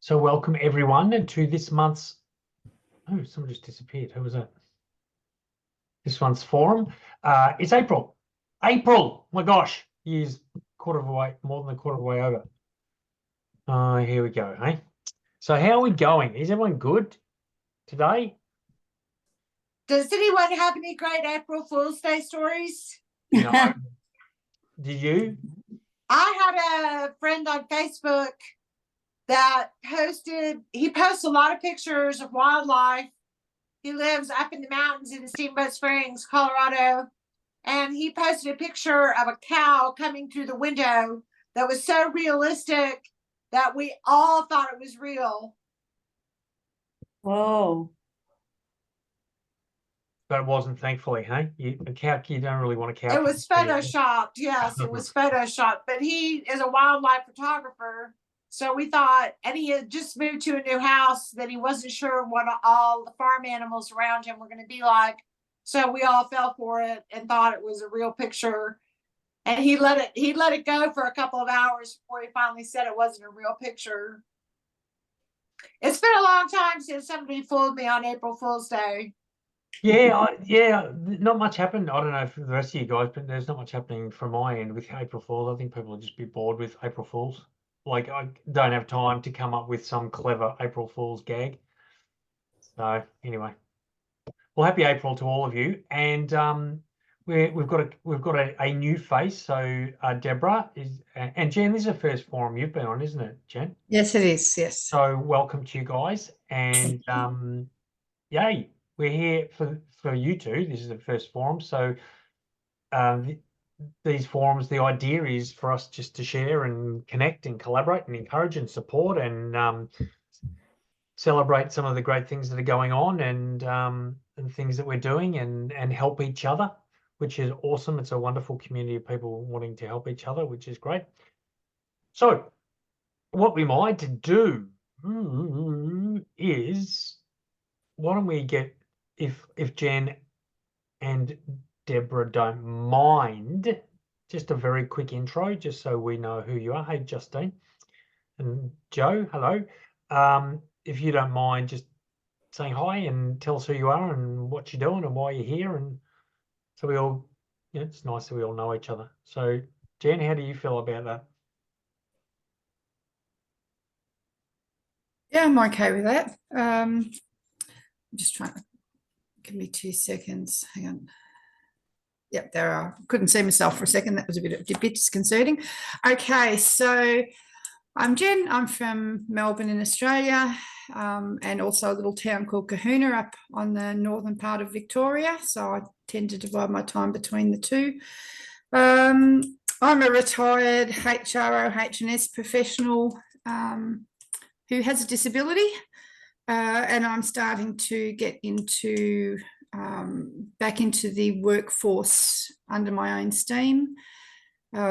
So welcome everyone to this month's, oh, someone just disappeared. Who was that? This month's forum. It's April. April, my gosh, year's quarter of the way, more than a quarter of the way over. Here we go, hey? So how are we going? Is everyone good today? Does anyone have any great April Fool's Day stories? No. Did you? I had a friend on Facebook that he posts a lot of pictures of wildlife. He lives up in the mountains in Steamboat Springs, Colorado. And he posted a picture of a cow coming through the window that was so realistic that we all thought it was real. Whoa. But it wasn't, thankfully, hey? A cow, you don't really want a cow. It was photoshopped. Yes, it was photoshopped. But he is a wildlife photographer. So we thought, and he had just moved to a new house that he wasn't sure what all the farm animals around him were going to be like. So we all fell for it and thought it was a real picture. And he let it go for a couple of hours before he finally said it wasn't a real picture. It's been a long time since somebody fooled me on April Fool's Day. Yeah, not much happened. I don't know for the rest of you guys, but there's not much happening from my end with April Fools. I think people will just be bored with April Fools. Like, I don't have time to come up with some clever April Fool's gag. So anyway, well, happy April to all of you. And we've got a new face. So Deborah and Jen, this is the first forum you've been on, isn't it, Jen? Yes, it is. Yes. So welcome to you guys. And yay. We're here for you two. This is the first forum. So these forums, the idea is for us just to share and connect and collaborate and encourage and support and celebrate some of the great things that are going on and things that we're doing and help each other, which is awesome. It's a wonderful community of people wanting to help each other, which is great. So what we might do is, why don't we get, if Jen and Deborah don't mind, just a very quick intro, just so we know who you are. Hey, Justine and Joe, hello. If you don't mind just saying hi and tell us who you are and what you're doing and why you're here, and so we all, it's nice that we all know each other. So Jen, how do you feel about that? Yeah, I'm okay with that. I'm just trying to, give me 2 seconds. Hang on. Yep, there are. Couldn't see myself for a second. That was a bit disconcerting. Okay, so I'm Jen. I'm from Melbourne in Australia, and also a little town called Kahuna up on the northern part of Victoria. So I tend to divide my time between the two. I'm a retired HRO, H&S professional who has a disability, and I'm starting to get into back into the workforce under my own steam. But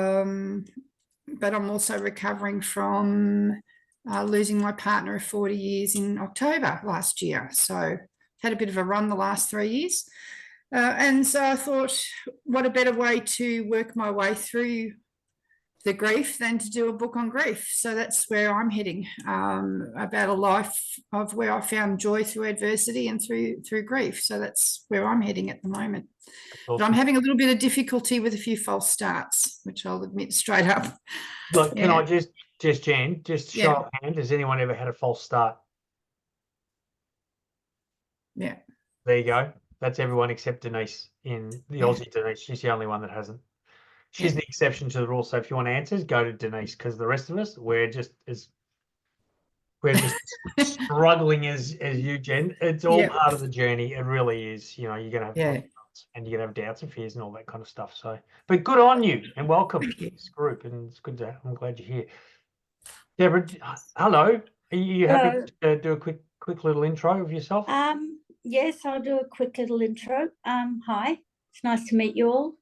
I'm also recovering from losing my partner of 40 years in October last year. So had a bit of a run the last 3 years. And so I thought, what a better way to work my way through the grief than to do a book on grief. So that's where I'm heading, about a life of where I found joy through adversity and through grief. So that's where I'm heading at the moment. Awesome. But I'm having a little bit of difficulty with a few false starts, which I'll admit straight up. Look, can I just Jen, just show of hand, has anyone ever had a false start? Yeah. There you go. That's everyone except Denise, in the Aussie Denise. She's the only one that hasn't. She's the exception to the rule. So if you want answers, go to Denise, because the rest of us, we're just struggling as you, Jen. It's all part of the journey. It really is. You're gonna have and you're gonna have doubts and fears and all that kind of stuff. So, but good on you and welcome to this group. And it's good I'm glad you're here. Deborah, hello. Are you happy to do a quick little intro of yourself? Yes, I'll do a quick little intro. Hi, it's nice to meet you all.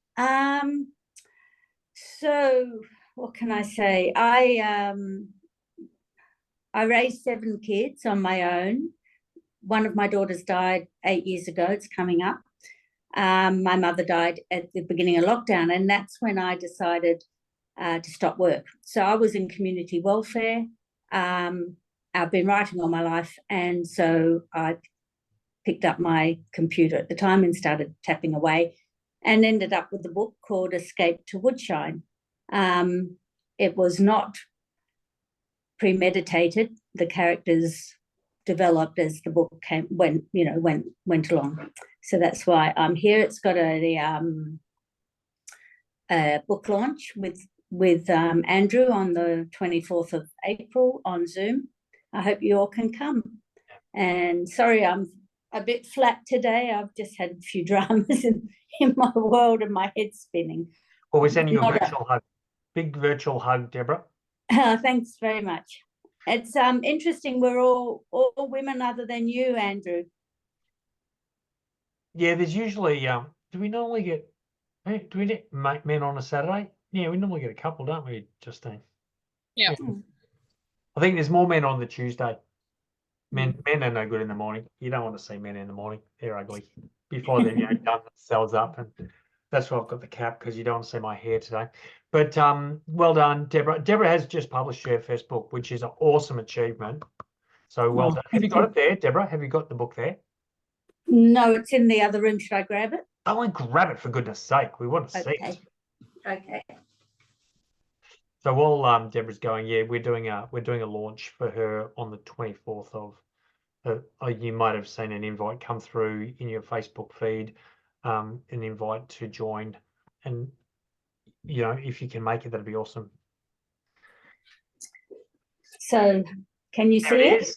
So what can I say? I raised 7 kids on my own. One of my daughters died 8 years ago. It's coming up. My mother died at the beginning of lockdown, and that's when I decided to stop work. So I was in community welfare, I've been writing all my life, and so I picked up my computer at the time and started tapping away, and ended up with a book called Escape to Woodshine. It was not premeditated. The characters developed as the book went along. So that's why I'm here. It's got a book launch with Andrew on the 24th of April on Zoom. I hope you all can come. And sorry, I'm a bit flat today. I've just had a few dramas in my world and my head's spinning. Well, we're sending you a virtual hug. Big virtual hug, Deborah. Thanks very much. It's interesting. We're all women other than you, Andrew. Yeah, there's usually do we normally get men on a Saturday? Yeah, we normally get a couple, don't we, Justine? Yeah. I think there's more men on the Tuesday. Men are no good in the morning. You don't want to see men in the morning. They're ugly. Before they've done themselves up, and that's why I've got the cap, because you don't want to see my hair today. But well done, Deborah. Deborah has just published her first book, which is an awesome achievement. So well done. Have you got it there, Deborah? Have you got the book there? No, it's in the other room. Should I grab it? Oh, and grab it, for goodness sake. We want to see it. Okay. So while Deborah's going, yeah, we're doing a launch for her on the 24th of. You might have seen an invite come through in your Facebook feed, an invite to join, and if you can make it, that'd be awesome. So, can you see it?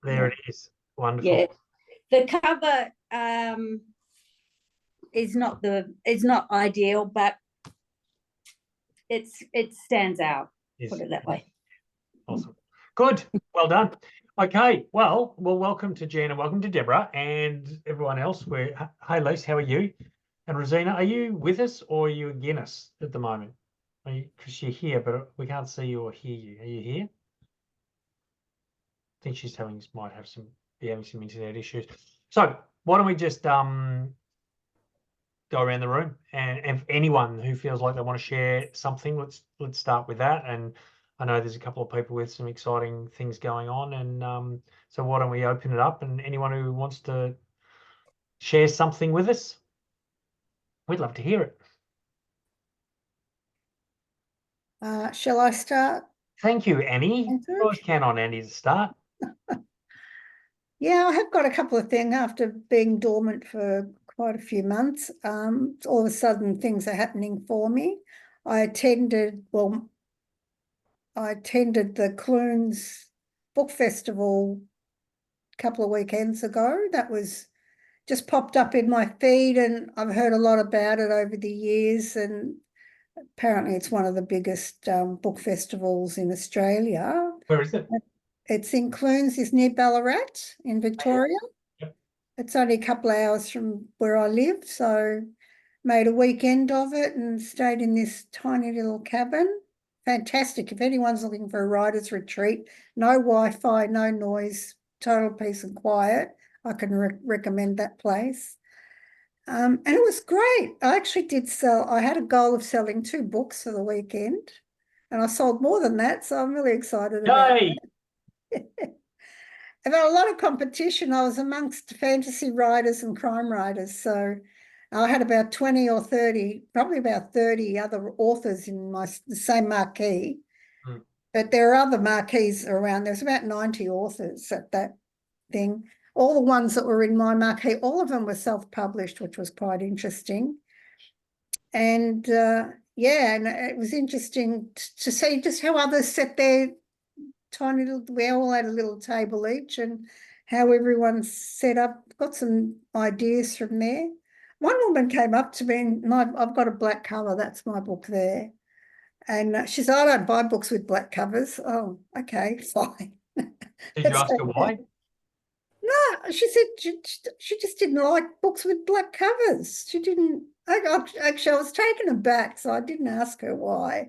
There it is. Wonderful. Yeah. The cover is not ideal, but it stands out. Put it that way. Awesome. Good. Well done. Okay. Well, welcome to Gina. Welcome to Deborah and everyone else. Hey, Lise, how are you? And Rosina, are you with us or are you against us at the moment? Because you're here, but we can't see you or hear you. Are you here? I think she's might be having some internet issues. So why don't we just go around the room, and if anyone who feels like they want to share something, let's start with that. And I know there's a couple of people with some exciting things going on, and so why don't we open it up, and anyone who wants to share something with us, we'd love to hear it. Shall I start? Thank you, Annie. Andrew? Always count on Annie to start. Yeah, I have got a couple of things after being dormant for quite a few months. All of a sudden things are happening for me. I attended the Clunes Book Festival a couple of weekends ago. That was just popped up in my feed, and I've heard a lot about it over the years, and apparently it's one of the biggest book festivals in Australia. Where is it? It's in Clunes, is near Ballarat in Victoria. Yep. It's only a couple of hours from where I live, so made a weekend of it and stayed in this tiny little cabin. Fantastic. If anyone's looking for a writer's retreat, no Wi-Fi, no noise, total peace and quiet, I can recommend that place. And it was great. I actually did sell, I had a goal of selling 2 books for the weekend, and I sold more than that, so I'm really excited about it. About a lot of competition. I was amongst fantasy writers and crime writers, so I had about 20 or 30, probably about 30 other authors in the same marquee. But there are other marquees around. There's about 90 authors at that thing. All the ones that were in my marquee, all of them were self-published, which was quite interesting. And yeah, and it was interesting to see just how others set their tiny little, we all had a little table each, and how everyone's set up. Got some ideas from there. One woman came up to me, and I've got a black cover, that's my book there. And she said, I don't buy books with black covers. Oh, okay, fine. Did you ask her why? No, she said she just didn't like books with black covers. She didn't, actually I was taken aback, so I didn't ask her why.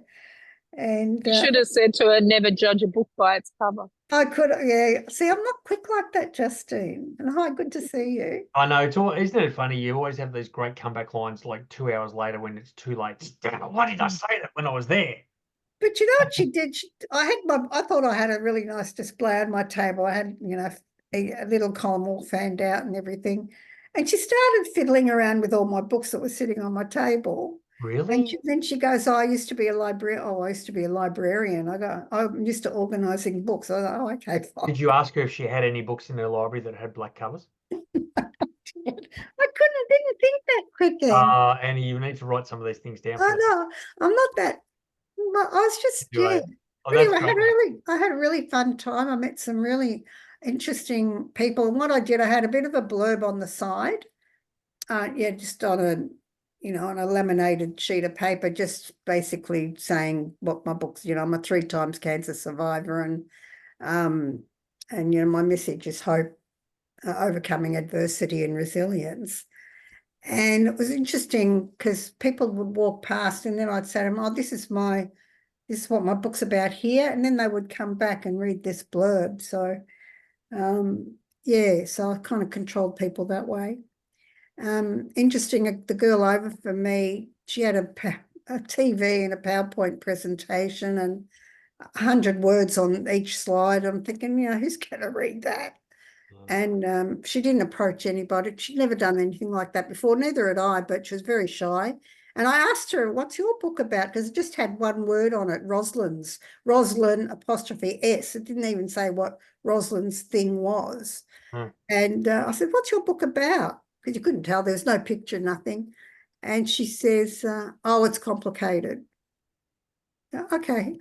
And You should have said to her, never judge a book by its cover. I could, yeah. See, I'm not quick like that, Justine. And hi, good to see you. I know, isn't it funny? You always have these great comeback lines like 2 hours later when it's too late. Damn it, why did I say that when I was there? But you know what she did? I thought I had a really nice display on my table. I had, a little column all fanned out and everything. And she started fiddling around with all my books that were sitting on my table. And Really? then she goes, "Oh, I used to be a librarian. Oh, I used to be a librarian." I go, "I'm used to organising books." I go, "Oh, okay, fine." Did you ask her if she had any books in her library that had black covers? I didn't think that quickly. Annie, you need to write some of these things down. Oh For us. no, I'm not that. I was just, You are- yeah. Oh, that's Anyway, great. I had a really fun time. I met some really interesting people. And what I did, I had a bit of a blurb on the side. Yeah, just on on a laminated sheet of paper, just basically saying what my books, I'm a 3 times cancer survivor, and my message is hope, overcoming adversity and resilience. And it was interesting because people would walk past and then I'd say to them, "Oh, this is what my book's about here." And then they would come back and read this blurb. So, yeah, so I kind of controlled people that way. Interesting, the girl over for me, she had a TV and a PowerPoint presentation and 100 words on each slide. I'm thinking, who's going to read that? And she didn't approach anybody. She'd never done anything like that before. Neither had I, but she was very shy. And I asked her, "What's your book about?" Because it just had one word on it, Roslyn apostrophe S. It didn't even say what Roslyn's thing was. And I said, "What's your book about?" Because you couldn't tell. There was no picture, nothing. And she says, "Oh, it's complicated." Okay,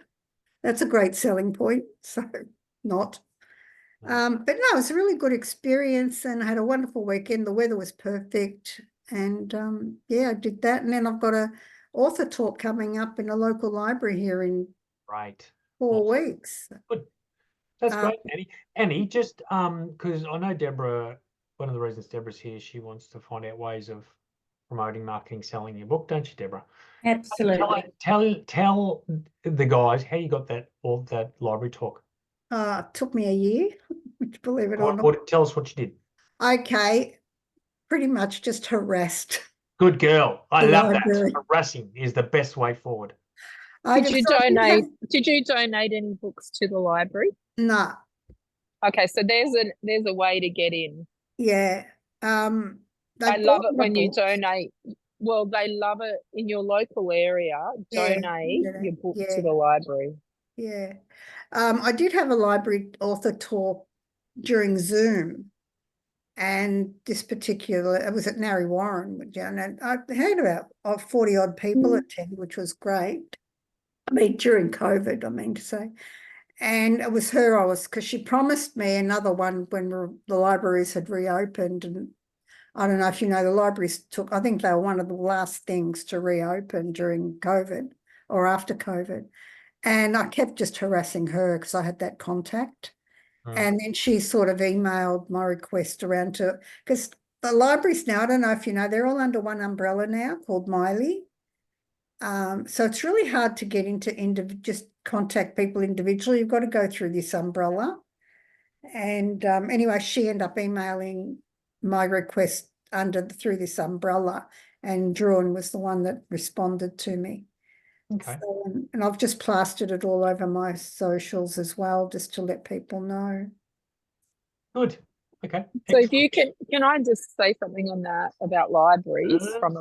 that's a great selling point. So not. But no, it was a really good experience and I had a wonderful weekend. The weather was perfect. And yeah, I did that. And then I've got a author talk coming up in a local library here in Right. 4 Awesome. weeks. Good. That's Um, great, Annie. Annie, just because I know Deborah, one of the reasons Deborah's here, she wants to find out ways of promoting, marketing, selling your book, don't you, Deborah? Absolutely. Tell the guys how you got that library talk. it took me a year, believe it or not. Tell us what you did. Okay, pretty much just harassed Good girl. I the love that. library. Harassing is the best way forward. Did you donate any books to the library? No, Okay, so there's a way to get in. yeah. They I love bought it my when you books. donate. Well, they love it in your local area. Yeah, Donate yeah, your book yeah. to the library. Yeah. I did have a library author talk during Zoom. And this particular, it was at Narre Warren, and I had about 40 odd people attend, which was great. I mean, during COVID, I mean to say. And it was her, because she promised me another one when the libraries had reopened. And I don't know if you know, the libraries I think they were one of the last things to reopen during COVID or after COVID. And I kept just harassing her because I had that contact. And then she sort of emailed my request around to, because the libraries now, I don't know if you know, they're all under one umbrella now called Miley. So it's really hard to get into just contact people individually. You've got to go through this umbrella. And anyway, she ended up emailing my request through this umbrella, and Drawn was the one that responded to me. Okay. So, and I've just plastered it all over my socials as well, just to let people know. Good. Okay. So if you can I just say something on that about libraries from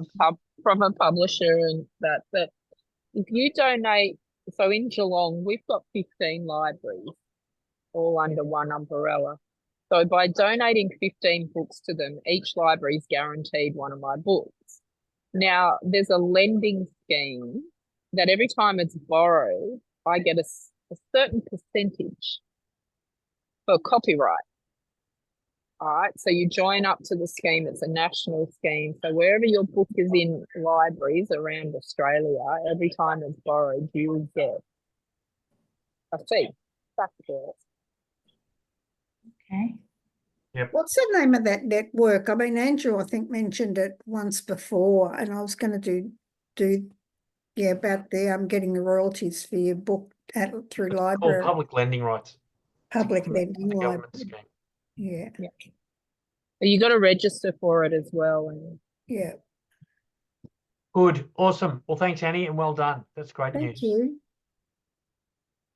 a publisher, and that if you donate, so in Geelong we've got 15 libraries all under one umbrella. So by donating 15 books to them, each library is guaranteed one of my books. Now there's a lending scheme that every time it's borrowed, I get a certain percentage for copyright. All right, so you join up to the scheme. It's a national scheme. So wherever your book is in libraries around Australia, every time it's borrowed, you will get a fee. That's it. Okay. Yep. What's the name of that network? I mean, Andrew, I think, mentioned it once before, and I was going to do about getting the royalties for your book through library. Called public lending rights. Public lending The library. government scheme. Yeah. You got to register for it as well. And Yeah. Good. Awesome. Well, thanks, Annie, and well done. That's great Thank news. you.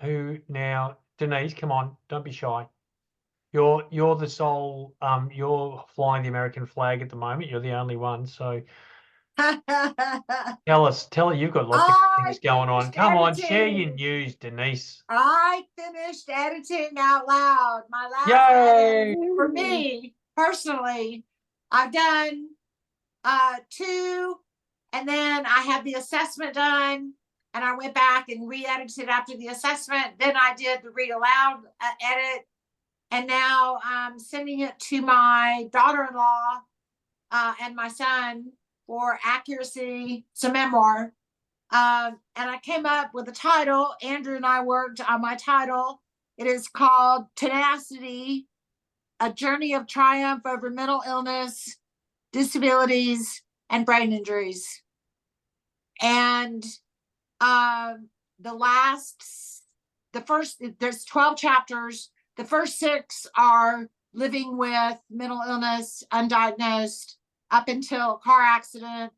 who now, Denise, come on, don't be shy. You're the sole, you're flying the American flag at the moment. You're the only one. So tell her you've got lots of things going on. Come on, share your news, Denise. I finished editing out loud. My last Yay! edit for me personally, I've done 2, and then I had the assessment done, and I went back and re-edited after the assessment. Then I did the read aloud edit, and now I'm sending it to my daughter-in-law and my son for accuracy. It's a memoir. And I came up with a title. Andrew and I worked on my title. It is called Tenacity, A Journey of Triumph Over Mental Illness, Disabilities, and Brain Injuries. And there's 12 chapters. The first 6 are living with mental illness, undiagnosed, up until a car accident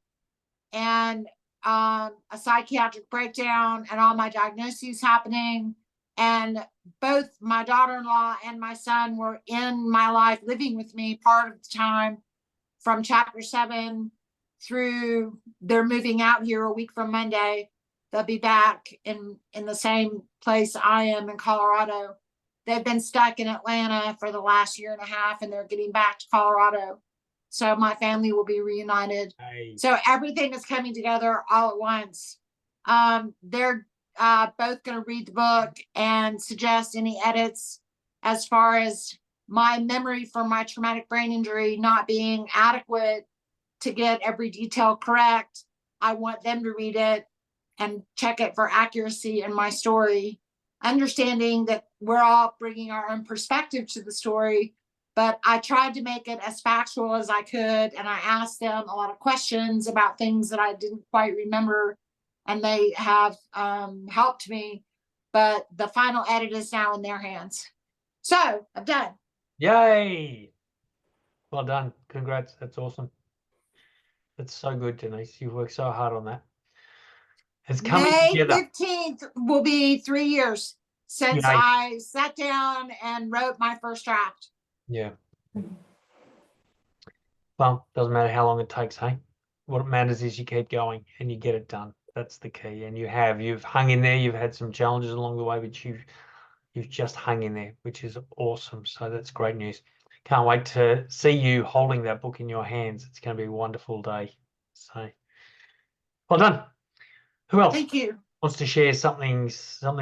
and a psychiatric breakdown and all my diagnoses happening. And both my daughter-in-law and my son were in my life living with me part of the time from chapter 7 through they're moving out here a week from Monday. They'll be back in the same place I am in Colorado. They've been stuck in Atlanta for the last year and a half, and they're getting back to Colorado. So my family will be reunited. Nice. So everything is coming together all at once. They're both going to read the book and suggest any edits as far as my memory from my traumatic brain injury not being adequate to get every detail correct. I want them to read it and check it for accuracy in my story, understanding that we're all bringing our own perspective to the story. But I tried to make it as factual as I could, and I asked them a lot of questions about things that I didn't quite remember, and they have helped me. But the final edit is now in their hands. So I'm done. Yay! Well done. Congrats. That's awesome. That's so good, Denise. You've worked so hard on that. It's coming May together. 15th will be 3 years since Yay. I sat down and wrote my first draft. Yeah. Well, doesn't matter how long it takes, hey? What matters is you keep going and you get it done. That's the key. And you've hung in there. You've had some challenges along the way, but you've just hung in there, which is awesome. So that's great news. Can't wait to see you holding that book in your hands. It's going to be a wonderful day. So well done. Who else Thank you. wants to share something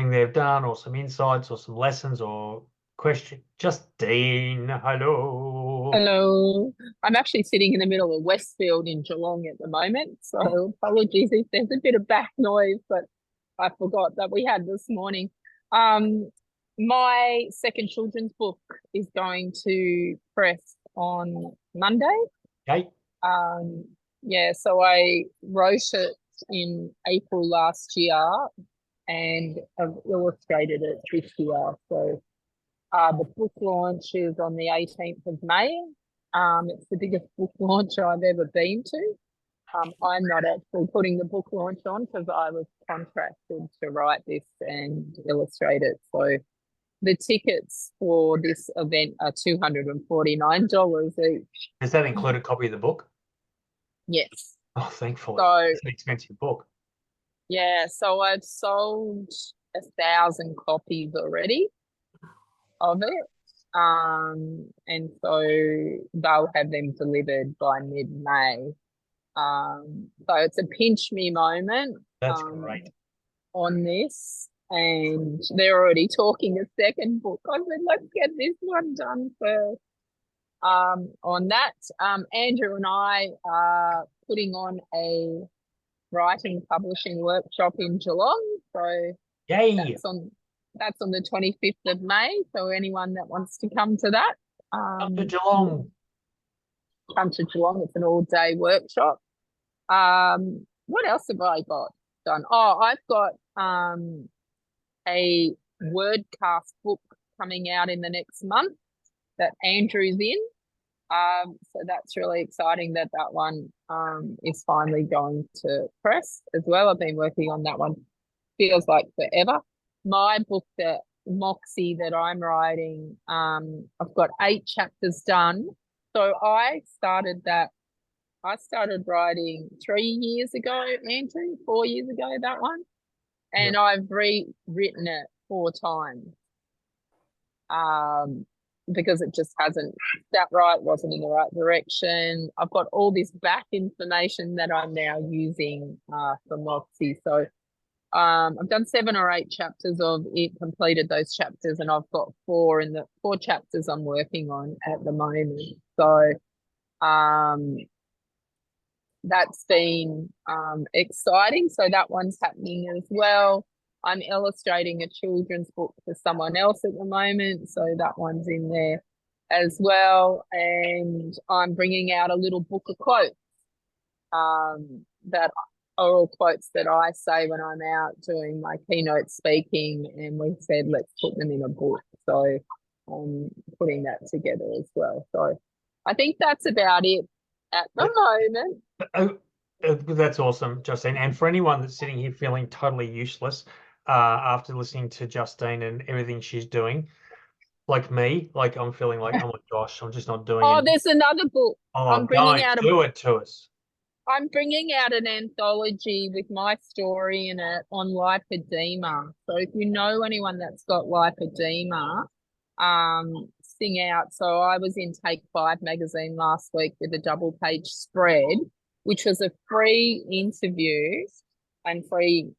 they've done, or some insights, or some lessons, or question? Justine, hello. Hello. I'm actually sitting in the middle of Westfield in Geelong at the moment, so apologies if there's a bit of back noise, but I forgot that we had this morning. My second children's book is going to press on Monday. Okay. Yeah, so I wrote it in April last year and I've illustrated it this year. So the book launch is on the 18th of May. It's the biggest book launch I've ever been to. I'm not actually putting the book launch on because I was contracted to write this and illustrate it. So the tickets for this event are $249 each. Does that include a copy of the book? Yes. Oh, thankfully. So It's an expensive book. yeah, so I've sold 1,000 copies already of it. And so they'll have them delivered by mid-May. So it's a pinch me moment. That's great. On this, and they're already talking a second book. I said, let's get this one done first. On that, Andrew and I are putting on a writing publishing workshop in Geelong. So Yay! that's on the 25th of May. So anyone that wants to come to that, Up to Geelong. come to Geelong. It's an all-day workshop. What else have I got done? Oh, I've got a wordcast book coming out in the next month that Andrew's in. So that's really exciting that one is finally going to press as well. I've been working on that one. Feels like forever. my book that Moxie that I'm writing, I've got 8 chapters done. So I started writing 3 years ago, Andrew, 4 years ago, that one. And I've rewritten it 4 times. Because it just hasn't sat right, wasn't in the right direction. I've got all this back information that I'm now using for Moxie. So I've done 7 or 8 chapters of it, completed those chapters, and I've got 4 chapters I'm working on at the moment. So that's been exciting. So that one's happening as well. I'm illustrating a children's book for someone else at the moment, so that one's in there as well. And I'm bringing out a little book of quotes that are all quotes that I say when I'm out doing my keynote speaking, and we said let's put them in a book. So I'm putting that together as well. So I think that's about it at the moment. That's awesome, Justine. And for anyone that's sitting here feeling totally useless after listening to Justine and everything she's doing, like me, like I'm feeling like, oh my gosh, I'm just not doing it. Oh, there's another book. Oh, don't do it to us. I'm bringing out an anthology with my story in it on lipedema. So if you know anyone that's got lipedema, sing out. So I was in Take 5 magazine last week with a double-page spread, which was a free interview and free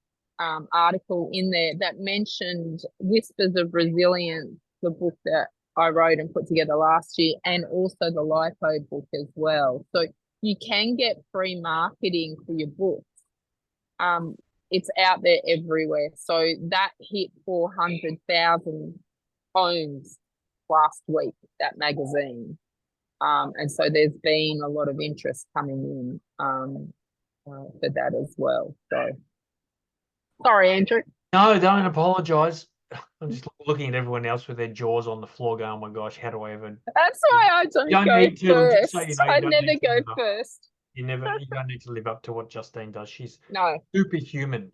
article in there that mentioned Whispers of Resilience, the book that I wrote and put together last year, and also the lipo book as well. So you can get free marketing for your books. It's out there everywhere. So that hit 400,000 homes last week, that magazine. And so there's been a lot of interest coming in for that as well. So sorry, Andrew. No, don't apologise. I'm just looking at everyone else with their jaws on the floor going, oh my gosh, how do I ever... That's why I don't go first. I never go first. You don't need to live up to what Justine does. She's superhuman.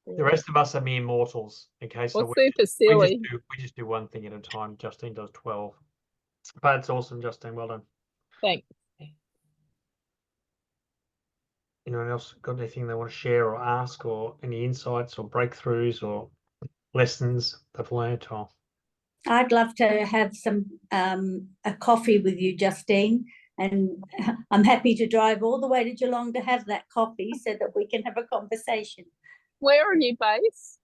The rest of us are mere mortals. Okay, so super silly. We just do one thing at a time. Justine does 12. But it's awesome, Justine. Well done. Thanks. Anyone else got anything they want to share or ask, or any insights or breakthroughs or lessons they've learned? Or I'd love to have some a coffee with you, Justine, and I'm happy to drive all the way to Geelong to have that coffee so that we can have a conversation. Where are you based?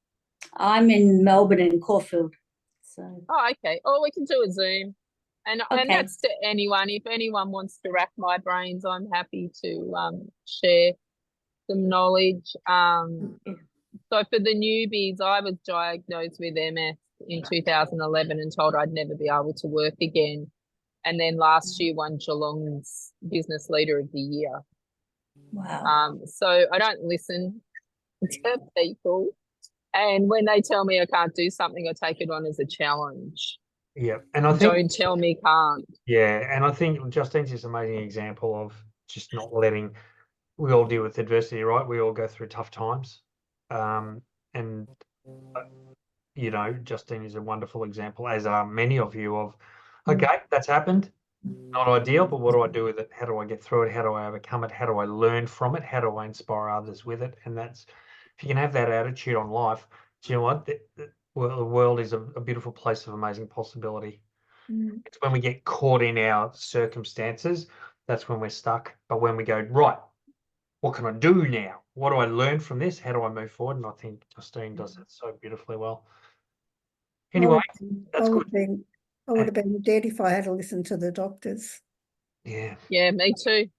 I'm in Melbourne and Caulfield. So. Oh, okay. Or we can do a Zoom. And that's to anyone. If anyone wants to rack my brains, I'm happy to share some knowledge. So for the newbies, I was diagnosed with MS in 2011 and told I'd never be able to work again. And then last year won Geelong's Business Leader of the Year. Wow. So I don't listen to people. And when they tell me I can't do something, I take it on as a challenge. Yeah, and I think don't tell me can't. Yeah, and I think Justine's just an amazing example of just not letting. We all deal with adversity, right? We all go through tough times, and you know, Justine is a wonderful example, as are many of you. Of okay, that's happened, not ideal, but what do I do with it? How do I get through it? How do I overcome it? How do I learn from it? How do I inspire others with it? And that's, if you can have that attitude on life, do you know what? Well, the world is a beautiful place of amazing possibility. It's when we get caught in our circumstances, that's when we're stuck. But when we go, right, what can I do now? What do I learn from this? How do I move forward? And I think Justine does that so beautifully well. Anyway, that's good. I would have been dead if I had to listen to the doctors. Yeah. Yeah, me too.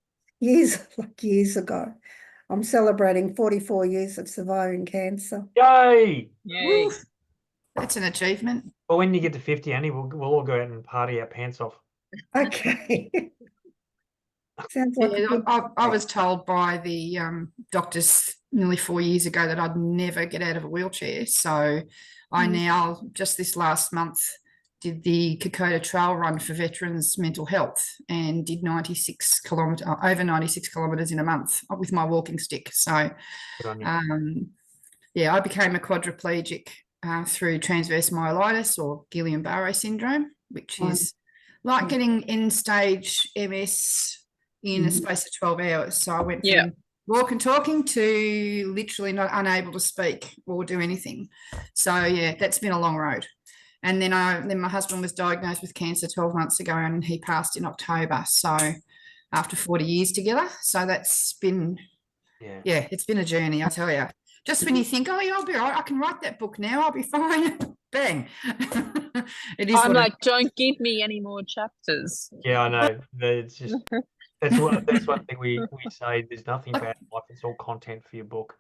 Years ago. I'm celebrating 44 years of surviving cancer. Yay! Yay. That's an achievement. Well, when you get to 50, Annie, we'll all go out and party our pants off. Okay. Sounds like I was told by the doctors nearly 4 years ago that I'd never get out of a wheelchair. So I now, just this last month, did the Kokoda Trail Run for Veterans Mental Health and did over 96 kilometres in a month with my walking stick. So, yeah, I became a quadriplegic through transverse myelitis or Guillain-Barré syndrome, which Right. is like getting end-stage MS in a space of 12 hours. So I went Yeah. from walk and talking to literally not unable to speak or do anything. So yeah, that's been a long road. And then my husband was diagnosed with cancer 12 months ago, and he passed in October. So after 40 years together. So that's been, yeah, it's been a journey, I tell you. Just when you think, oh, yeah, I'll be all right, I can write that book now, I'll be fine. Bang. It is I'm what it like, don't give me any more chapters. Yeah, I know. It's just that's one thing we say. There's nothing bad in life. It's all content for your book.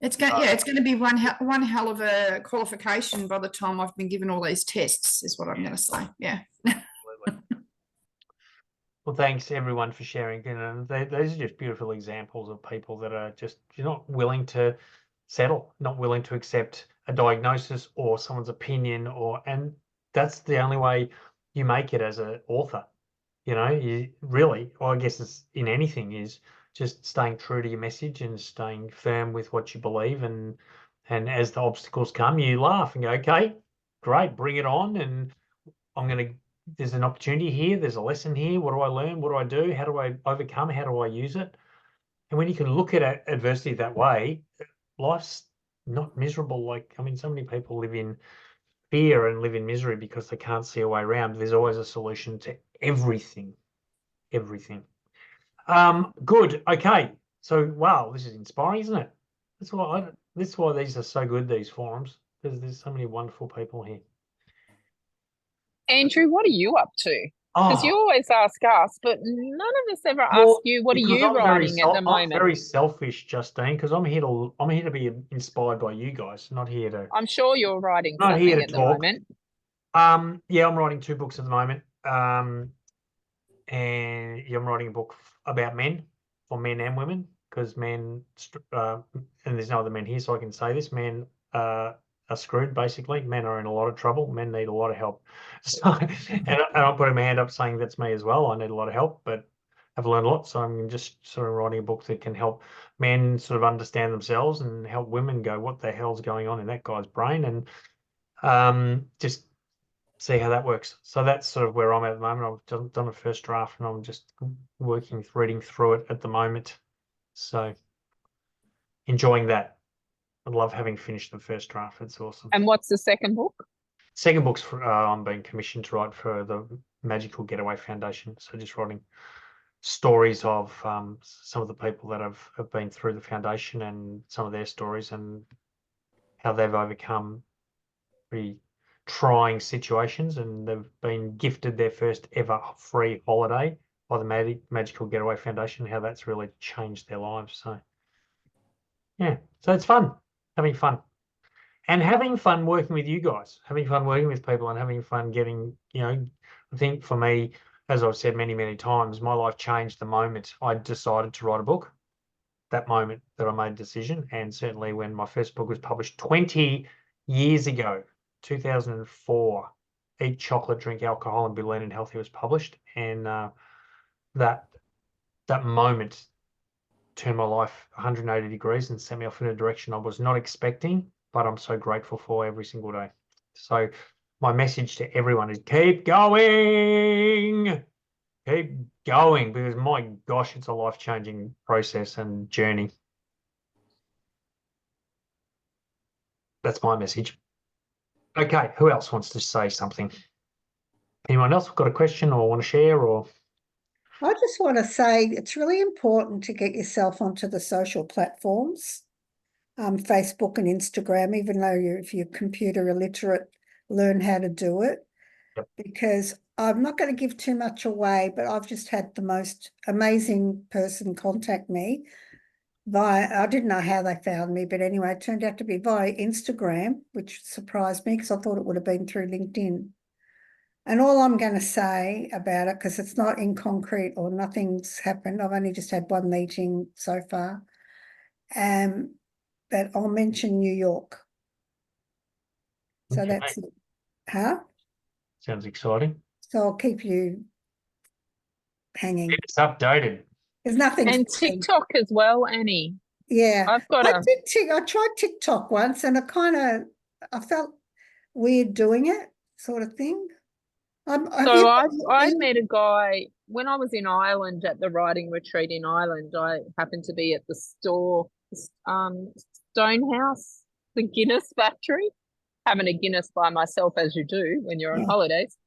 It's going, yeah, it's going to be one hell of a qualification by the time I've been given all these tests, is what I'm going to say. Yeah. Absolutely. Well, thanks everyone for sharing. You know, those are just beautiful examples of people that are just, you're not willing to settle, not willing to accept a diagnosis or someone's opinion, and that's the only way you make it as an author. You know, you really, well, I guess it's in anything, is just staying true to your message and staying firm with what you believe. And as the obstacles come, you laugh and go, okay, great, bring it on. And there's an opportunity here. There's a lesson here. What do I learn? What do I do? How do I overcome? How do I use it? And when you can look at adversity that way, life's not miserable. Like, I mean, so many people live in fear and live in misery because they can't see a way around. There's always a solution to everything. Good. Okay. So, wow, this is inspiring, isn't it? That's why these are so good, these forums, because there's so many wonderful people here. Andrew, what are you up to? Because you always ask us, but none of us ever ask you, what are because you I'm writing at the I'm moment? very selfish, Justine, because I'm here to be inspired by you guys, not here to I'm sure you're writing not here something to at the talk. moment. Yeah, I'm writing 2 books at the moment. And yeah, I'm writing a book about men, for men and women, because men, and there's no other men here, so I can say this: men are screwed. Basically, men are in a lot of trouble. Men need a lot of help. So, and I'm putting my hand up, saying that's me as well. I need a lot of help, but I've learned a lot. So I'm just sort of writing a book that can help men sort of understand themselves and help women go, what the hell's going on in that guy's brain, and just see how that works. So that's sort of where I'm at the moment. I've done a first draft and I'm just reading through it at the moment. So enjoying that. I love having finished the first draft. It's awesome. And what's the second book? Second book's I'm being commissioned to write for the Magical Getaway Foundation. So just writing stories of some of the people that have been through the foundation and some of their stories and how they've overcome pretty trying situations, and they've been gifted their first ever free holiday by the Magical Getaway Foundation, how that's really changed their lives. So yeah, so it's fun, having fun working with you guys, having fun working with people, and having fun getting, I think for me, as I've said many, many times, my life changed the moment I decided to write a book, that moment that I made a decision. And certainly when my first book was published 20 years ago, 2004, Eat Chocolate, Drink Alcohol, and Be Lean and Healthy was published. And that moment turned my life 180 degrees and sent me off in a direction I was not expecting, but I'm so grateful for every single day. So my message to everyone is keep going, because my gosh, it's a life-changing process and journey. That's my message. Okay, who else wants to say something? Anyone else got a question or want to share? Or I just want to say it's really important to get yourself onto the social platforms, Facebook and Instagram, even though if you're computer illiterate, learn how to do it. Yep. Because I'm not going to give too much away, but I've just had the most amazing person contact me I didn't know how they found me, but anyway, it turned out to be via Instagram, which surprised me because I thought it would have been through LinkedIn. And all I'm going to say about it, because it's not in concrete or nothing's happened, I've only just had one meeting so far, but I'll mention New York. So okay. that's it. Huh? Sounds exciting. So I'll keep you hanging. It's updated. There's nothing. And TikTok as well, Annie. Yeah. I've got I tried TikTok once and I kind of, I felt weird doing it, sort of thing. So I met a guy when I was in Ireland at the writing retreat in Ireland. I happened to be at the store, Stonehouse, the Guinness factory, having a Guinness by myself, as you do when you're on holidays.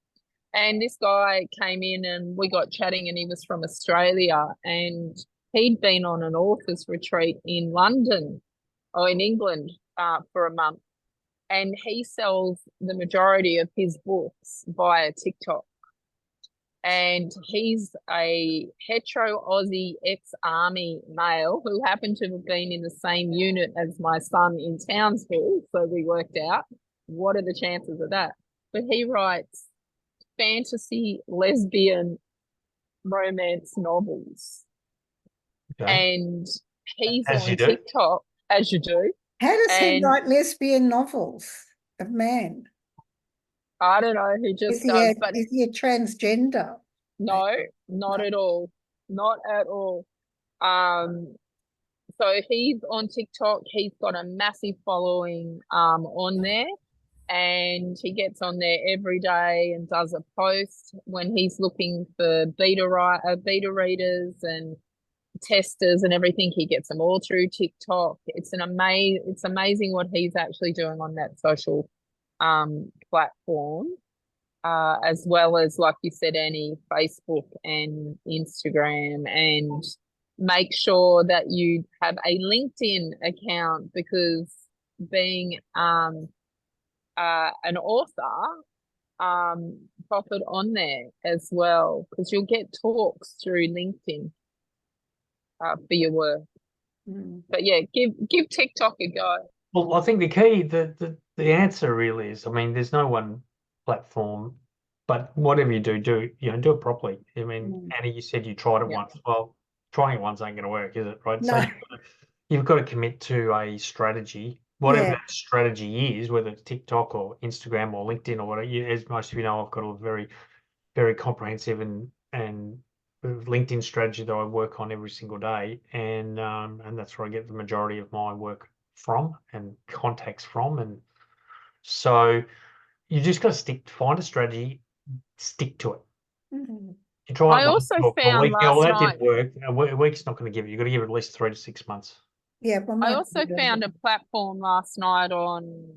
And this guy came in and we got chatting, and he was from Australia, and he'd been on an author's retreat in London or in England for a month. And he sells the majority of his books via TikTok. And he's a hetero Aussie ex-army male who happened to have been in the same unit as my son in Townsville. So we worked out, what are the chances of that? But he writes fantasy, lesbian, romance novels. Okay. And he's As on you do. TikTok, as you do. How does he And write lesbian novels of man? I don't know who just does, but Is he a transgender? no, not at all. Not at all. So he's on TikTok. He's got a massive following on there, and he gets on there every day and does a post when he's looking for beta readers and testers and everything. He gets them all through TikTok. It's amazing what he's actually doing on that social platform, as well as, like you said, Annie, Facebook and Instagram. And make sure that you have a LinkedIn account, because being an author, pop it on there as well, because you'll get talks through LinkedIn for your work. But yeah, give TikTok a go. Well, I think the key, the answer really is, I mean, there's no one platform, but whatever you do, do it properly. I mean, Annie, you said you tried it once. Well, trying it once ain't going to work, is it? Right? No. So you've got to commit to a strategy, whatever that strategy is, whether it's TikTok or Instagram or LinkedIn or whatever. As most of you know, I've got a very, very comprehensive and LinkedIn strategy that I work on every single day, and that's where I get the majority of my work from and contacts from. And so you just got to find a strategy, stick to it. You try I it also a found week, last that night, didn't work. A week's not going to give you. You've got to give it at least 3 to 6 months. Yeah, I also found a platform last night on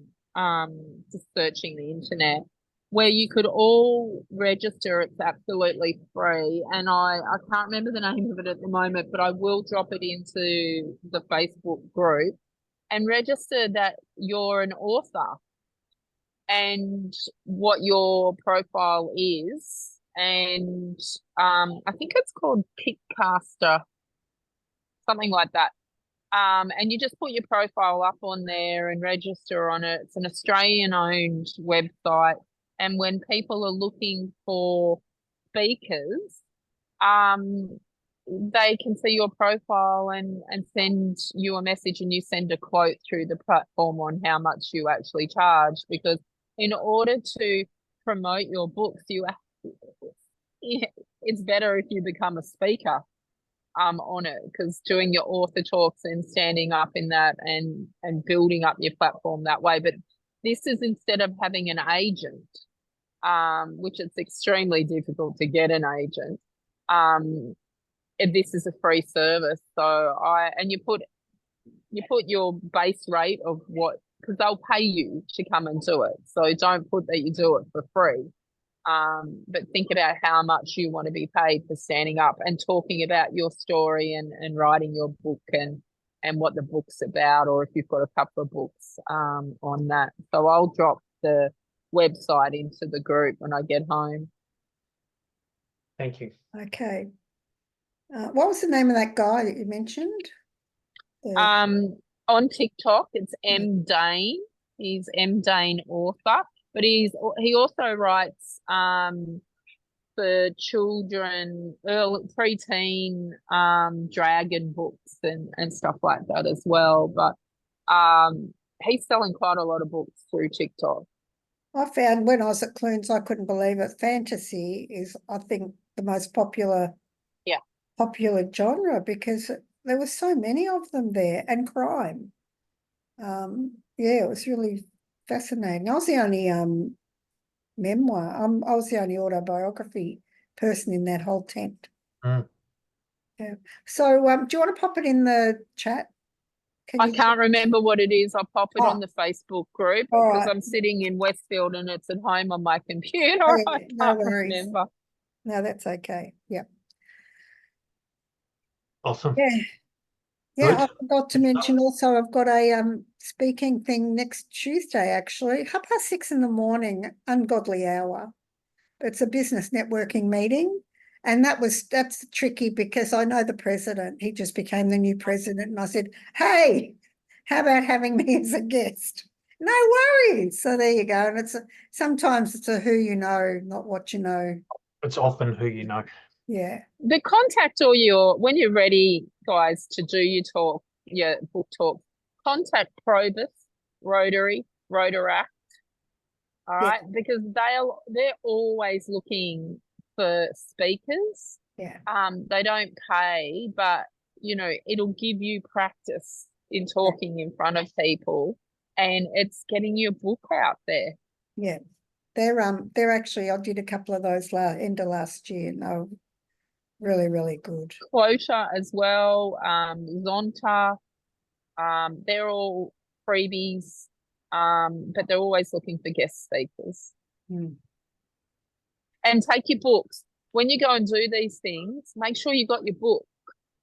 just searching the internet where you could all register. It's absolutely free, and I can't remember the name of it at the moment, but I will drop it into the Facebook group, and register that you're an author and what your profile is. And I think it's called Pitcaster, something like that. And you just put your profile up on there and register on it. It's an Australian-owned website, and when people are looking for speakers, they can see your profile and send you a message, and you send a quote through the platform on how much you actually charge. Because in order to promote your books, it's better if you become a speaker on it, because doing your author talks and standing up in that and building up your platform that way. But this is instead of having an agent, which it's extremely difficult to get an agent. This is a free service. So you put your base rate of what, because they'll pay you to come and do it. So don't put that you do it for free. But think about how much you want to be paid for standing up and talking about your story and writing your book and what the book's about, or if you've got a couple of books on that. So I'll drop the website into the group when I get home. Thank you. Okay. What was the name of that guy that you mentioned? On TikTok, it's M Dane. He's M Dane author. But he also writes for children, early preteen dragon books and stuff like that as well. But he's selling quite a lot of books through TikTok. I found when I was at Clunes, I couldn't believe it. Fantasy is, I think, the most popular genre, because there were so many of them there, and crime. It was really fascinating. I was the only memoir. I was the only autobiography person in that whole tent. Mm. Yeah. So do you want to pop it in the chat? Can I you? can't remember what it is. I'll pop it on Oh. the Facebook group All because right. I'm sitting in Westfield and it's at home on my computer. Okay, I no can't worries. remember. No, that's okay. Yeah. Awesome. Yeah. Yeah, Good. I forgot to mention also I've got a speaking thing next Tuesday, actually. 6:30 in the morning, ungodly hour. It's a business networking meeting. And that's tricky because I know the president. He just became the new president. And I said, hey, how about having me as a guest? No worries. So there you go. And sometimes it's a who you know, not what you know. It's often who you know. Yeah. But contact all when you're ready, guys, to do your book talk, contact Probus, Rotary, Rotaract. All Yeah. right, because they're always looking for speakers. Yeah. They don't pay, but it'll give you practice in talking in front of people, and it's getting your book out there. Yeah. They're actually, I did a couple of those end of last year. No, really, really good. Closure as well, Zonta, they're all freebies, but they're always looking for guest speakers. Mm. And take your books. When you go and do these things, make sure you got your book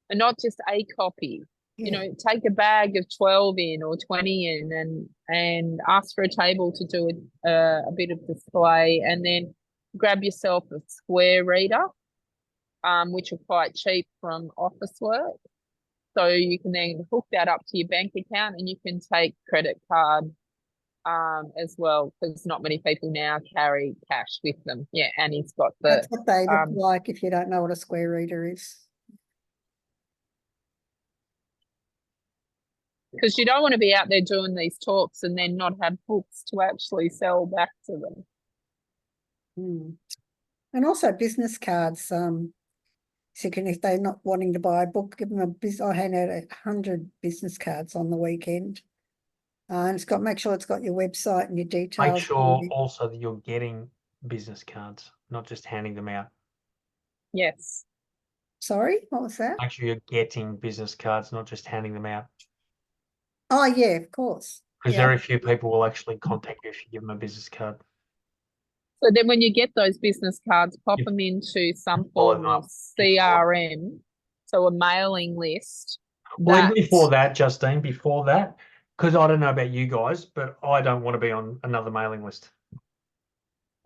and not just a copy. Yeah. Take a bag of 12 in or 20 in and ask for a table to do a bit of display, and then grab yourself a square reader, which are quite cheap from Officeworks. So you can then hook that up to your bank account and you can take credit card as well, because not many people now carry cash with them. Yeah, Annie's got That's what they look like if you don't know what a square reader is. because you don't want to be out there doing these talks and then not have books to actually sell back to them. Mm. And also business cards. So if they're not wanting to buy a book, give them I handed out 100 business cards on the weekend. And make sure it's got your website and your details. Make sure also that you're getting business cards, not just handing them out. Yes. Sorry, what was that? Make sure you're getting business cards, not just handing them out. Oh, yeah, of course. Because Yeah. very few people will actually contact you if you give them a business card. So then when you get those business cards, pop them into some follow form them of up. CRM, so a mailing list. Well, even before that, Justine, before that, because I don't know about you guys, but I don't want to be on another mailing list.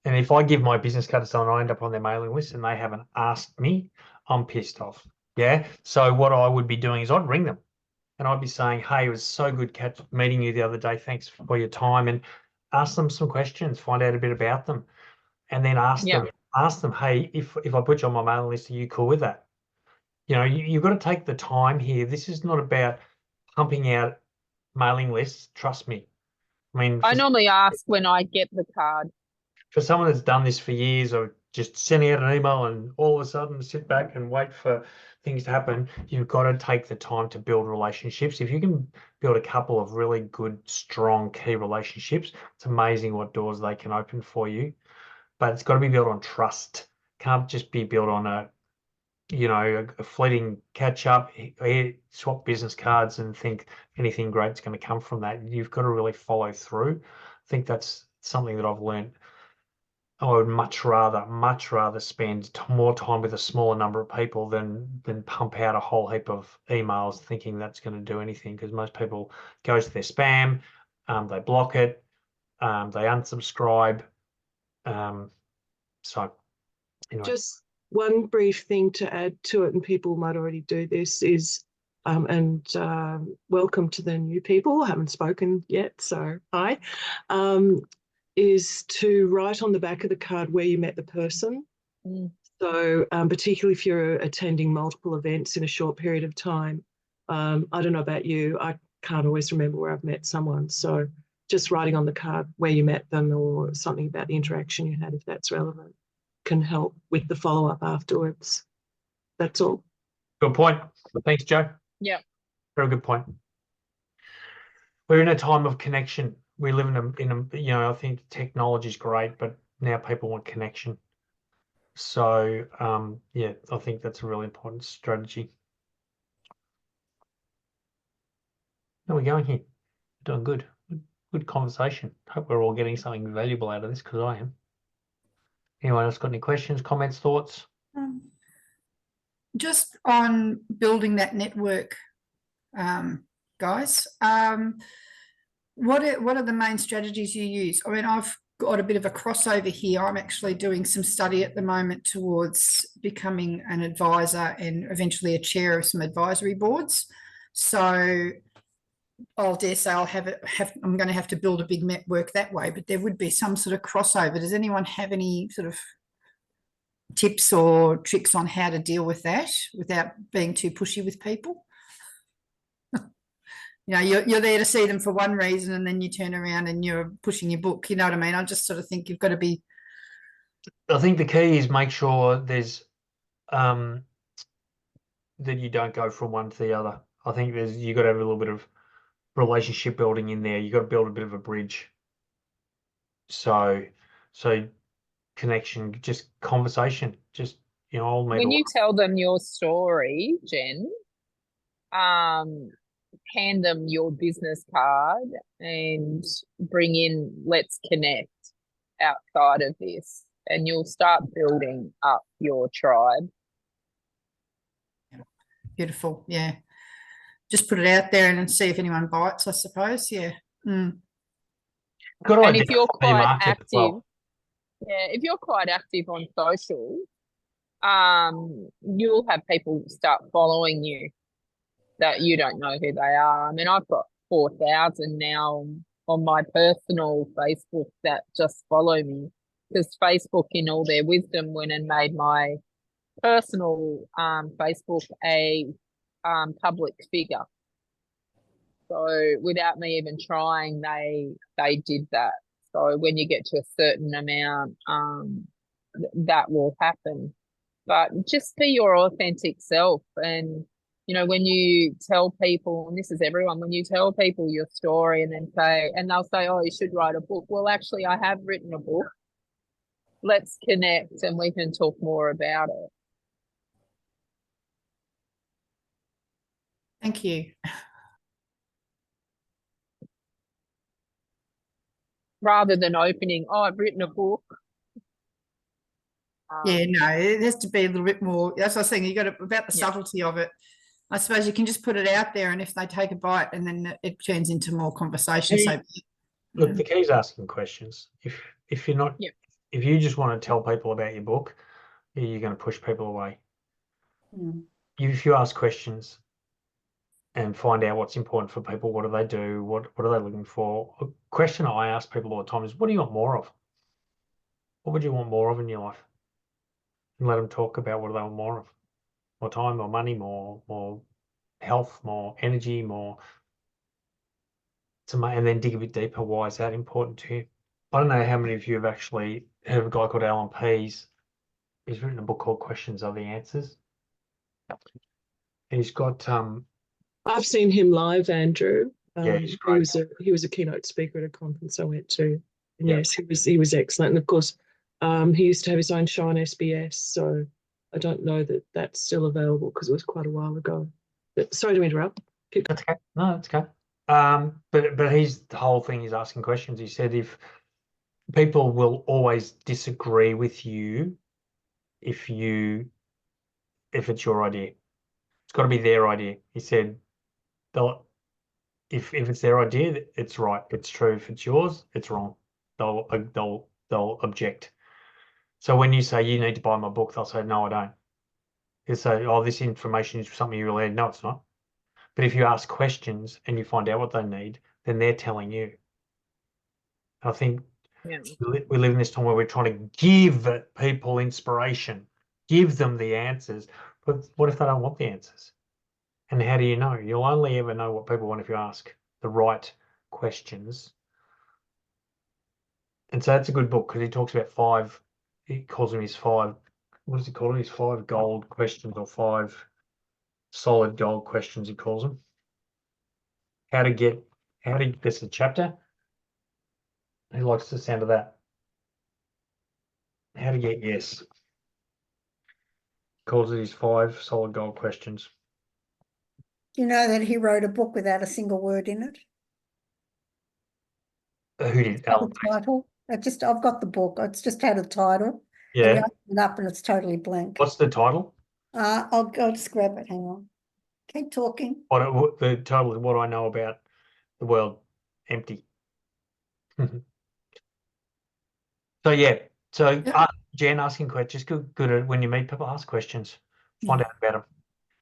And if I give my business card to someone, I end up on their mailing list and they haven't asked me, I'm pissed off. Yeah. So what I would be doing is I'd ring them and I'd be saying, hey, it was so good meeting you the other day. Thanks for your time. And ask them some questions, find out a bit about them. And then ask them, hey, if I put you on my mailing list, are you cool with that? You've got to take the time here. This is not about pumping out mailing lists. Trust me. I mean, I normally ask when I get the card. For someone that's done this for years, or just sending out an email and all of a sudden sit back and wait for things to happen, you've got to take the time to build relationships. If you can build a couple of really good, strong, key relationships, it's amazing what doors they can open for you. But it's got to be built on trust. Can't just be built on a fleeting catch up, swap business cards and think anything great's going to come from that. You've got to really follow through. I think that's something that I've learned. I would much rather spend more time with a smaller number of people than pump out a whole heap of emails thinking that's going to do anything, because most people goes to their spam, they block it, they unsubscribe. So anyway. Just one brief thing to add to it, and people might already do this, is welcome to the new people. I haven't spoken yet, so hi. Is to write on the back of the card where you met the person. Mm. So particularly if you're attending multiple events in a short period of time. I don't know about you, I can't always remember where I've met someone. So just writing on the card where you met them or something about the interaction you had, if that's relevant, can help with the follow-up afterwards. That's all. Good point. Thanks, Joe. Yeah. Very good point. We're in a time of connection. we live in a, you know, I think technology is great, but now people want connection. So, yeah, I think that's a really important strategy. How are we going here? Doing good. Good conversation. Hope we're all getting something valuable out of this, because I am. Anyone else got any questions, comments, thoughts? Just on building that network, guys, what are the main strategies you use? I mean, I've got a bit of a crossover here. I'm actually doing some study at the moment towards becoming an advisor and eventually a chair of some advisory boards. So I'll dare say I'm going to have to build a big network that way, but there would be some sort of crossover. Does anyone have any sort of tips or tricks on how to deal with that without being too pushy with people? You know, you're there to see them for one reason, and then you turn around and you're pushing your book. You know what I mean? I just sort of think you've got to be. I think the key is make sure there's that you don't go from one to the other. I think you got to have a little bit of relationship building in there. You got to build a bit of a bridge. So connection, just conversation, just, you know, I'll meet When you tell them your story, Jen, hand them your business card and bring in let's connect outside of this, and you'll start building up your tribe. Beautiful. Yeah. Just put it out there and see if anyone bites, I suppose. Yeah. And if you're quite active, if you're quite active on social, you'll have people start following you that you don't know who they are. I mean, I've got 4,000 now on my personal Facebook that just follow me, because Facebook, in all their wisdom, went and made my personal Facebook a public figure. So without me even trying, they did that. So when you get to a certain amount, that will happen. But just be your authentic self. And, you know, when you tell people, and this is everyone, when you tell people your story and then they'll say, oh, you should write a book. Well, actually, I have written a book. Let's connect and we can talk more about it. Thank you. Rather than opening, oh, I've written a book. Yeah, no, it has to be a little bit more. That's what I was saying. You got to, about the subtlety of it. I suppose you can just put it out there, and if they take a bite, and then it turns into more conversation. So, look, the key is asking questions. If you're not, if you just want to tell people about your book, you're going to push people away. If you ask questions and find out what's important for people, what do they do? What are they looking for? A question I ask people all the time is, what do you want more of? What would you want more of in your life? And let them talk about what they want more of. More time, more money, more health, more energy, more. And then dig a bit deeper. Why is that important to you? I don't know how many of you have actually heard of a guy called Alan Pease. He's written a book called Questions Are the Answers. He's got I've seen him live, Andrew. Yeah, he's great. He was a keynote speaker at a conference I went to. And yes, he was excellent. And of course, he used to have his own show on SBS. So I don't know that that's still available because it was quite a while ago. But sorry to interrupt. That's okay. No, that's okay. But the whole thing is asking questions. He said if people will always disagree with you if it's your idea. It's got to be their idea. He said if it's their idea, it's right, it's true. If it's yours, it's wrong. They'll object. So when you say you need to buy my book, they'll say no, I don't. They'll say, oh, this information is something you really need. No, it's not. But if you ask questions and you find out what they need, then they're telling you. I think we live in this time where we're trying to give people inspiration, give them the answers. But what if they don't want the answers? And how do you know? You'll only ever know what people want if you ask the right questions. And so that's a good book because he talks about he calls them his five, what does he call them? His 5 gold questions, or 5 solid gold questions, he calls them. There's a chapter. Who likes the sound of that? How to get yes. Calls it his 5 solid gold questions. You know that he wrote a book without a single word in it? Who did? Got Alan. a title. I've got the book. It's just had a title. And you Yeah. open it up and it's totally blank. What's the title? I'll just grab it. Hang on. Keep talking. What the title is what I know about the world empty. So yeah. So Yeah. Jen asking questions, good at when you meet people, ask questions, find Yeah. out about them.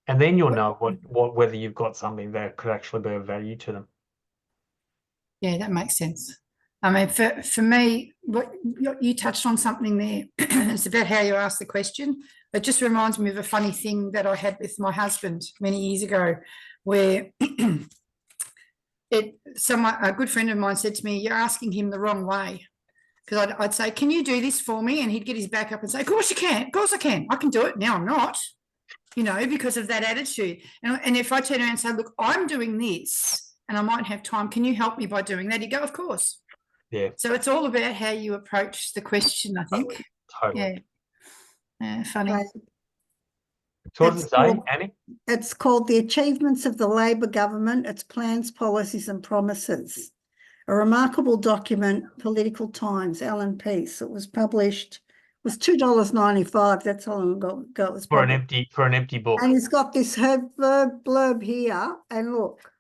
And then you'll know what whether you've got something that could actually be of value to them. Yeah, that makes sense. I mean, for me, what you touched on something there. It's about how you ask the question. It just reminds me of a funny thing that I had with my husband many years ago, where a good friend of mine said to me, "You're asking him the wrong way." Because I'd say, "Can you do this for me?" And he'd get his back up and say, "Of course you can. Of course I can. I can do it." Now I'm not, because of that attitude. And if I turn around and say, "Look, I'm doing this and I might have time. Can you help me by doing that?" He'd go, "Of course." Yeah. So it's all about how you approach the question, I think. Totally. Yeah. Funny. Right. So what does it say, called- Annie? It's called The Achievements of the Labor Government, Its Plans, Policies and Promises. A remarkable document, Political Times, Alan Peace. It was published, was $2.95. That's how long ago it was For an published. empty book. And he's got this blurb here, and look.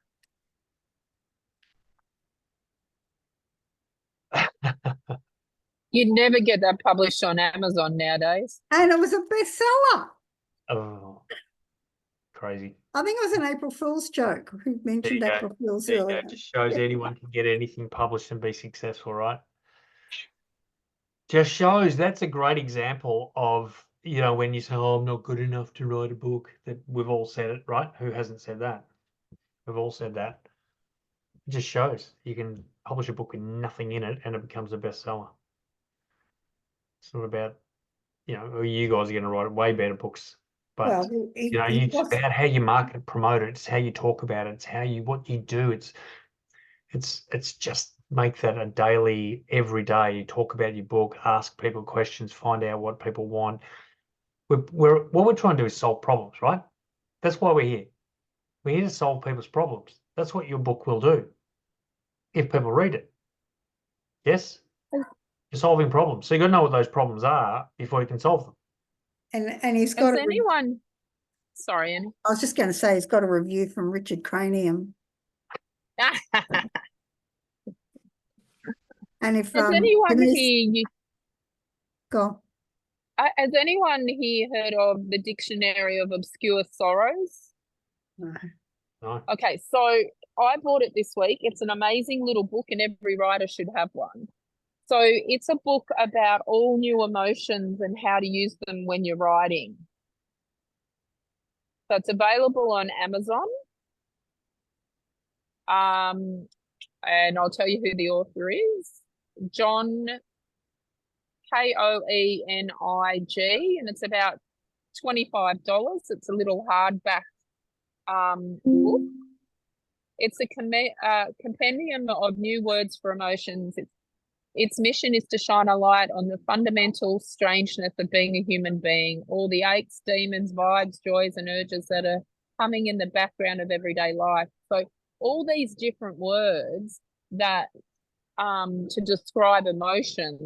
You'd never get that published on Amazon nowadays. And it was a bestseller. Oh, crazy. I think it was an April Fool's joke. Who mentioned There you go. April Fool's There you earlier? go. Just shows anyone can get anything published and be successful, right? Just shows that's a great example of, when you say, "Oh, I'm not good enough to write a book," that we've all said it, right? Who hasn't said that? We've all said that. It just shows you can publish a book with nothing in it and it becomes a bestseller. It's not about, you guys are going to write way better books, but Well, it's about how you market, promote it. It's how you talk about it. It's what you do. It's just make that a daily, every day. You talk about your book, ask people questions, find out what people want. What we're trying to do is solve problems, right? That's why we're here. We're here to solve people's problems. That's what your book will do if people read it. Yes? You're solving problems. So you've got to know what those problems are before you can solve them. and he's got Has anyone? Sorry, Annie. I was just going to say he's got a review from Richard Cranium. And if Has anyone Denise- here? go. Has anyone here heard of the Dictionary of Obscure Sorrows? No. No? Okay, so I bought it this week. It's an amazing little book, and every writer should have one. So it's a book about all new emotions and how to use them when you're writing. So it's available on Amazon. And I'll tell you who the author is. John Koenig, and it's about $25. It's a little hardback book. It's a compendium of new words for emotions. Its mission is to shine a light on the fundamental strangeness of being a human being, all the aches, demons, vibes, joys, and urges that are humming in the background of everyday life. So all these different words that to describe emotions,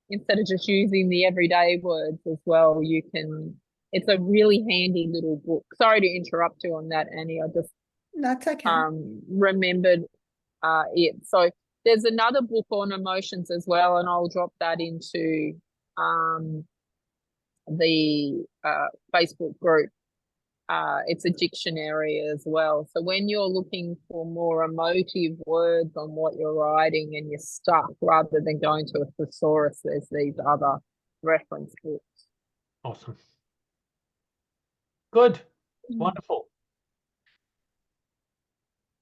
instead of just using the everyday words as well, it's a really handy little book. Sorry to interrupt you on that, Annie. I just That's okay. remembered it. So there's another book on emotions as well, and I'll drop that into the Facebook group. It's a dictionary as well. So when you're looking for more emotive words on what you're writing and you're stuck, rather than going to a thesaurus, there's these other reference books. Awesome. Good. Wonderful.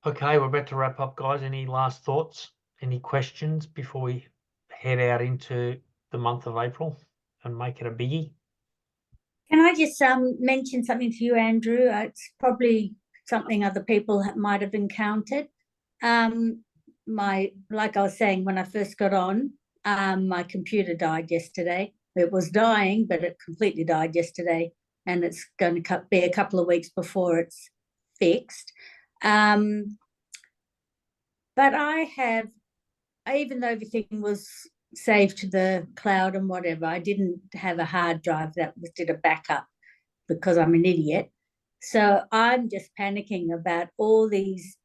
Okay, we're about to wrap up, guys. Any last thoughts? Any questions before we head out into the month of April and make it a biggie? Can I just mention something to you, Andrew? It's probably something other people might have encountered. like I was saying when I first got on, my computer died yesterday. It was dying, but it completely died yesterday, and it's going to be a couple of weeks before it's fixed. But even though everything was saved to the cloud and whatever, I didn't have a hard drive that did a backup because I'm an idiot. So I'm just panicking about all these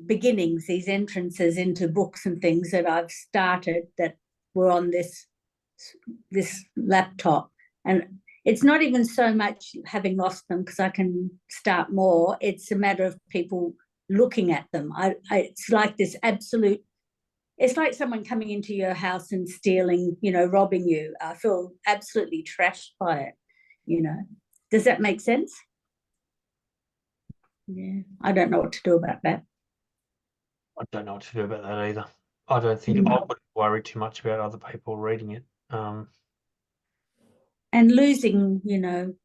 beginnings, these entrances into books and things that I've started that were on this laptop. And it's not even so much having lost them because I can start more. It's a matter of people looking at them. It's like this absolute, it's like someone coming into your house and stealing, robbing you. I feel absolutely trashed by it, Does that make sense? Yeah, I don't know what to do about that. I don't know what to do about that either. I don't think I would worry too much about other people reading it. And losing,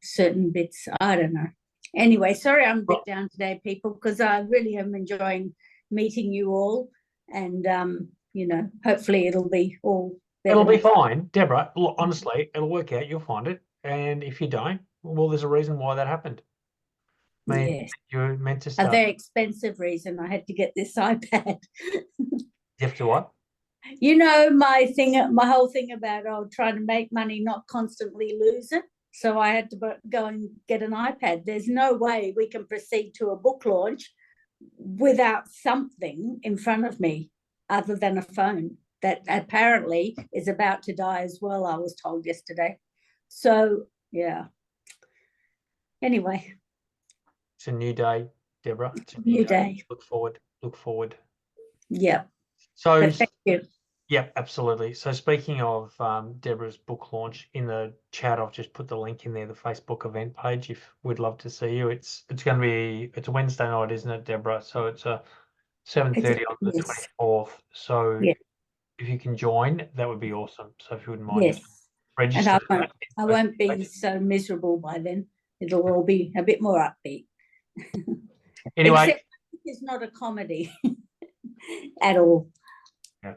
certain bits, I don't know. Anyway, sorry I'm a bit down today, people, because I really am enjoying meeting you all. And, hopefully it'll be all better. It'll be fine, Deborah. Look, honestly, it'll work out. You'll find it. And if you don't, well, there's a reason why that happened. I mean, yes. you're meant to start. A very expensive reason. I had to get this iPad. You have to what? My whole thing about trying to make money, not constantly lose it. So I had to go and get an iPad. There's no way we can proceed to a book launch without something in front of me other than a phone that apparently is about to die as well, I was told yesterday. So, yeah. Anyway. It's a new day, Deborah. It's a new day. Look forward. Yeah. So thank you. Yeah, absolutely. So speaking of Deborah's book launch, in the chat, I've just put the link in there, the Facebook event page. If we'd love to see you, it's going to be, it's a Wednesday night, isn't it, Deborah? So it's a 7:30 on the 24th. So if you can join, that would be awesome. So if you wouldn't mind just register. And I won't be so miserable by then. It'll all be a bit more upbeat. Anyway, except it's not a comedy at all. Yeah.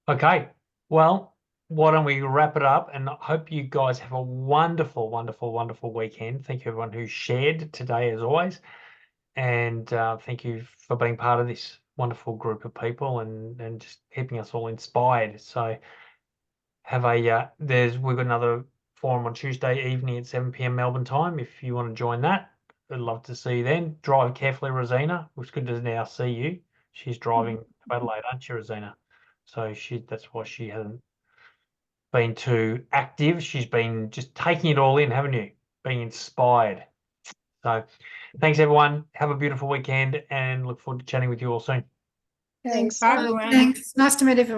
Okay. Well, why don't we wrap it up, and I hope you guys have a wonderful, wonderful, wonderful weekend. Thank you everyone who shared today as always. And thank you for being part of this wonderful group of people and just keeping us all inspired. So have a we've got another forum on Tuesday evening at 7 p.m. Melbourne time. If you want to join that, I'd love to see you then. Drive carefully, Rosina. It's good to now see you. She's driving to Adelaide, aren't you, Rosina? So that's why she hasn't been too active. She's been just taking it all in, haven't you? Being inspired. So thanks everyone. Have a beautiful weekend and look forward to chatting with you all soon. Thanks. Bye, everyone. Thanks. Nice to meet everyone.